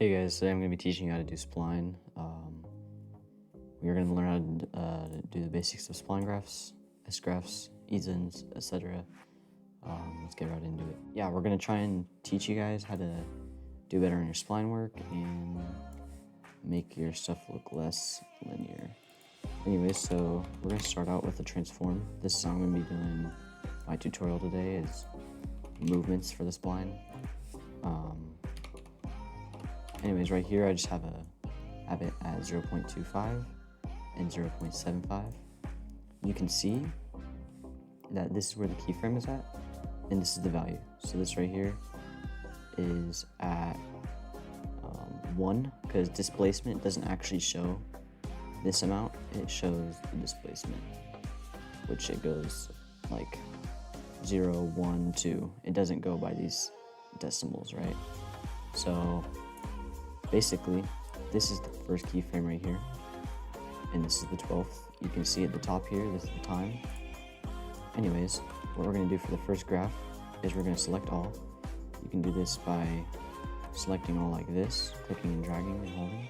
Hey guys, today I'm going to be teaching you how to do spline. We're going to learn how to do the basics of spline graphs, S-graphs, EZNs, etc. Let's get right into it. Yeah, we're going to try and teach you guys how to do better in your spline work and make your stuff look less linear. Anyways, so we're going to start out with a transform. This is how I'm going to be doing my tutorial today is movements for the spline. Anyways, right here I just have it at 0.25 and 0.75. You can see that this is where the keyframe is at, and this is the value. So this right here is at 1, because displacement doesn't actually show this amount, it shows the displacement, which it goes like 0, 1, 2. It doesn't go by these decimals, right? So basically, this is the first keyframe right here, and this is the 12th. You can see at the top here, this is the time. Anyways, what we're going to do for the first graph is we're going to select all. You can do this by selecting all like this, clicking and dragging and holding.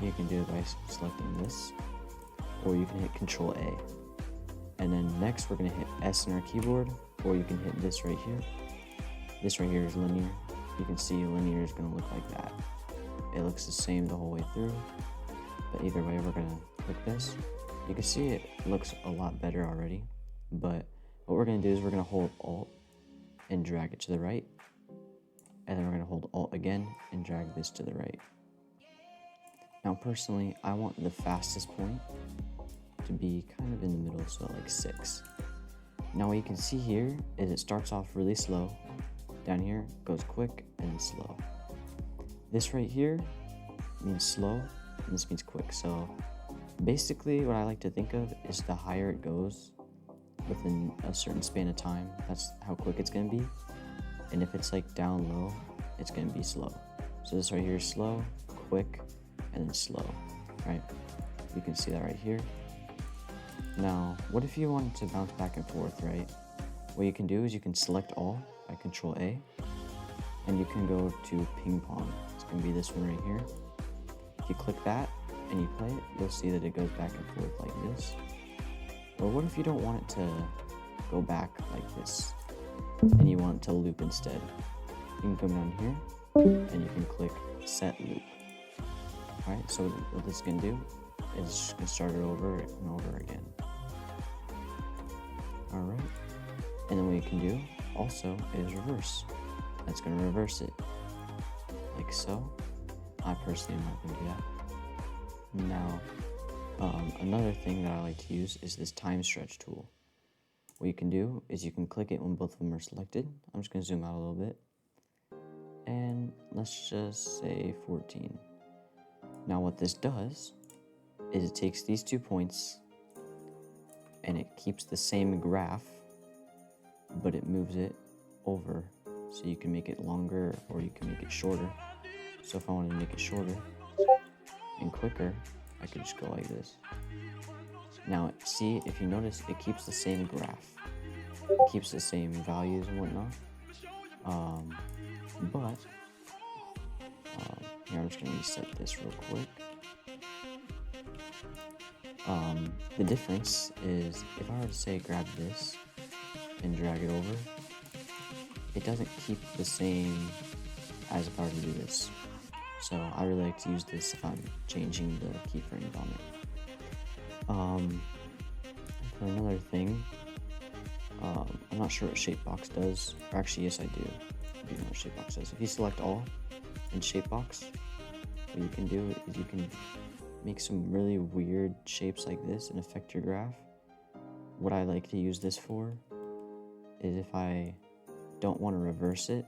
You can do it by selecting this, or you can hit Control A. And then next we're going to hit S in our keyboard, or you can hit this right here. This right here is linear. You can see linear is going to look like that. It looks the same the whole way through, but either way we're going to click this. You can see it looks a lot better already, but what we're going to do is we're going to hold Alt and drag it to the right, and then we're going to hold Alt again and drag this to the right. Now personally, I want the fastest point to be kind of in the middle, so like 6. Now what you can see here is it starts off really slow, down here goes quick and then slow. This right here means slow, and this means quick. So basically what I like to think of is the higher it goes within a certain span of time, that's how quick it's going to be. And if it's like down low, it's going to be slow. So this right here is slow, quick, and then slow, right? You can see that right here. Now, what if you wanted to bounce back and forth, right? What you can do is you can select all by Control A, and you can go to ping pong. It's going to be this one right here. If you click that and you play it, you'll see that it goes back and forth like this. Or what if you don't want it to go back like this and you want it to loop instead? You can come down here and you can click set loop. Alright, so what this is going to do is it's just going to start it over and over again. Alright, and then what you can do also is reverse. That's going to reverse it like so. I personally am not going to do that. Now, another thing that I like to use is this time stretch tool. What you can do is you can click it when both of them are selected. I'm just going to zoom out a little bit, and let's just say 14. Now what this does is it takes these 2 points and it keeps the same graph, but it moves it over, so you can make it longer or you can make it shorter. So if I wanted to make it shorter and quicker, I could just go like this. Now see, if you notice, it keeps the same graph. It keeps the same values and whatnot. But here, I'm just going to reset this real quick. The difference is if I were to say grab this and drag it over, it doesn't keep the same as if I were to do this. So I really like to use this if I'm changing the keyframes on it. For another thing, I'm not sure what Shapebox does, or actually yes I do. I do know what Shapebox does. If you select all in Shapebox, what you can do is you can make some really weird shapes like this and affect your graph. What I like to use this for is if I don't want to reverse it,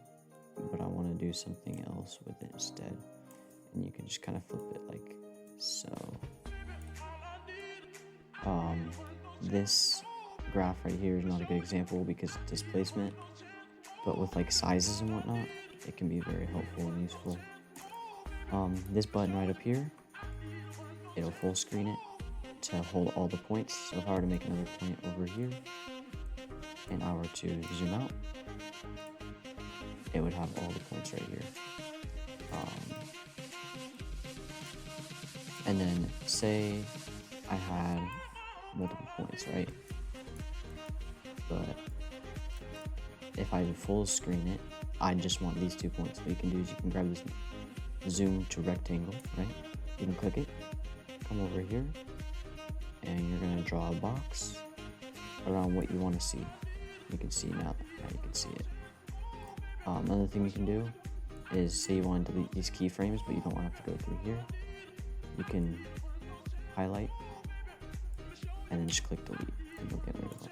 but I want to do something else with it instead. And you can just kind of flip it like so. This graph right here is not a good example because of displacement, but with like sizes and whatnot, it can be very helpful and useful. This button right up here, it'll full screen it to hold all the points. So if I were to make another point over here and I were to zoom out, it would have all the points right here. And then say I had multiple points, right? But if I full screen it, I just want these 2 points. What you can do is you can grab this zoom to rectangle, right? You can click it, come over here, and you're gonna draw a box around what you want to see. You can see now you can see it. Another thing you can do is say you want to delete these keyframes, but you don't want to have to go through here. You can highlight and then just click delete, and you'll get rid of it.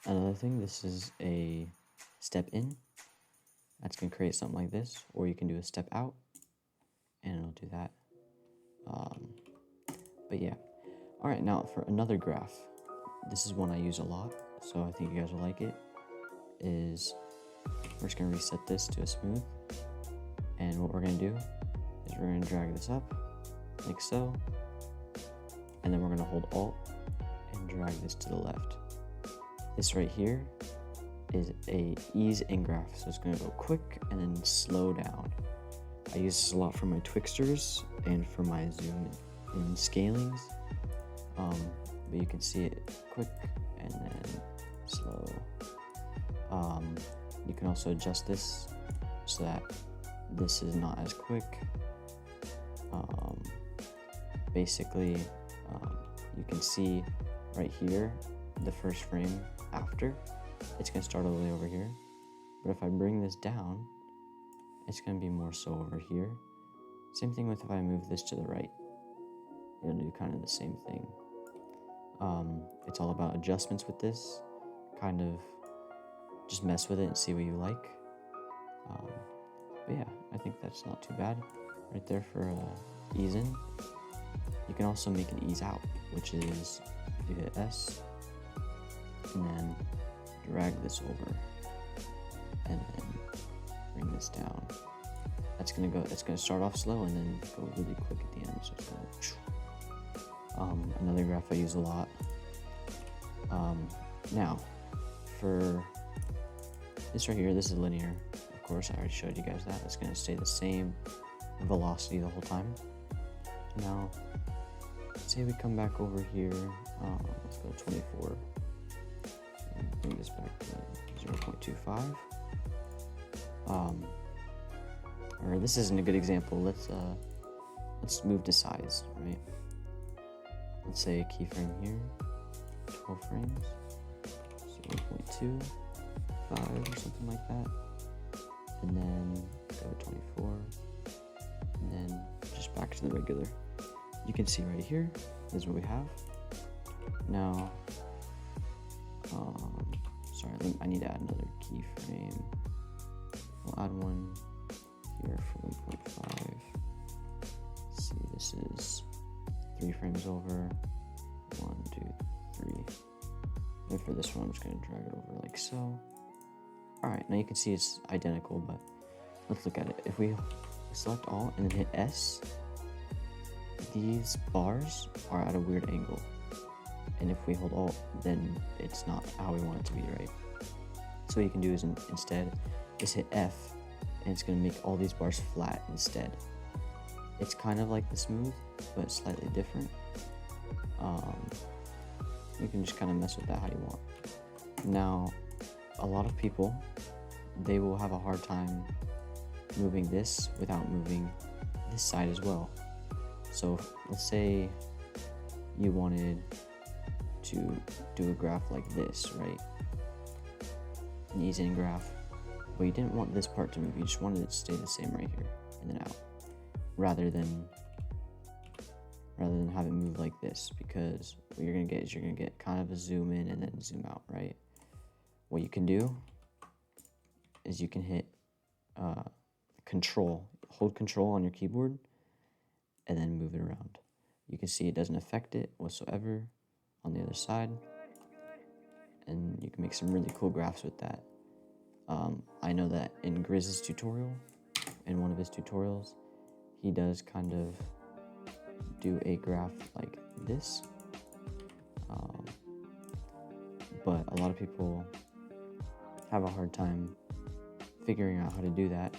Another thing, this is a step in. That's gonna create something like this, or you can do a step out, and it'll do that. But yeah. All right, now for another graph. This is one I use a lot, so I think you guys will like it. Is we're just gonna reset this to a smooth, and what we're gonna do is we're gonna drag this up like so, and then we're gonna hold Alt and drag this to the left. This right here is a ease in graph, so it's gonna go quick and then slow down. I use this a lot for my Twixters and for my zoom in scalings, but you can see it quick and then slow. You can also adjust this so that this is not as quick. Basically, you can see right here the first frame after, it's gonna start all the way over here, but if I bring this down, it's gonna be more so over here. Same thing with if I move this to the right, it'll do kind of the same thing. It's all about adjustments with this, kind of just mess with it and see what you like. But yeah, I think that's not too bad right there for ease in. You can also make an ease out, which is you hit S and then drag this over and then bring this down. It's gonna start off slow and then go really quick at the end, so it's gonna another graph I use a lot. Now for this right here, this is linear, of course. I already showed you guys that. It's gonna stay the same velocity the whole time. Now say we come back over here, let's go 24 and bring this back to 0.25. Or this isn't a good example. Let's move to size, right? Let's say a keyframe here, 12 frames, 0.25 or something like that, and then go 24, and then just back to the regular. You can see right here, this is what we have. Now, sorry, I need to add another keyframe. We'll add one here for 1.5. Let's see, this is 3 frames over. 1, 2, 3. And for this one, I'm just going to drag it over like so. Alright, now you can see it's identical, but let's look at it. If we select all and then hit S, these bars are at a weird angle. And if we hold Alt, then it's not how we want it to be, right? So what you can do is instead, just hit F, and it's going to make all these bars flat instead. It's kind of like the smooth, but slightly different. You can just kind of mess with that how you want. Now, a lot of people, they will have a hard time moving this without moving this side as well. So let's say you wanted to do a graph like this, right? An ease in graph, but you didn't want this part to move. You just wanted it to stay the same right here and then out, rather than have it move like this, because what you're gonna get is you're gonna get kind of a zoom in and then zoom out, right? What you can do is you can hit hold control on your keyboard and then move it around. You can see it doesn't affect it whatsoever on the other side, and you can make some really cool graphs with that. I know that in Grizz's tutorial, in one of his tutorials, he does kind of do a graph like this, but a lot of people have a hard time figuring out how to do that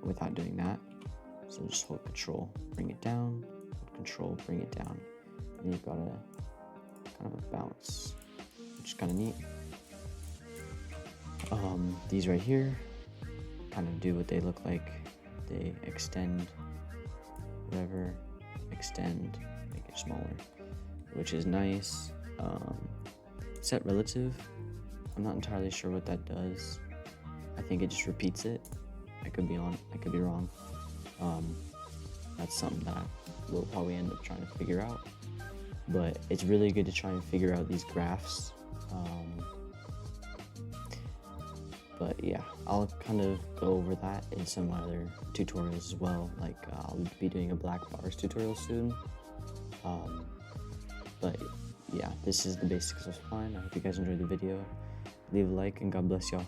without doing that. So just hold Control, bring it down, hold Control, bring it down. And you've got a kind of a bounce, which is kind of neat. These right here kind of do what they look like. They extend, whatever, extend, make it smaller, which is nice. Set relative, I'm not entirely sure what that does. I think it just repeats it. I could be wrong. That's something that we'll probably end up trying to figure out. But it's really good to try and figure out these graphs. But yeah, I'll kind of go over that in some other tutorials as well. Like I'll be doing a black bars tutorial soon. But yeah, this is the basics of Spline. I hope you guys enjoyed the video. Leave a like and God bless y'all.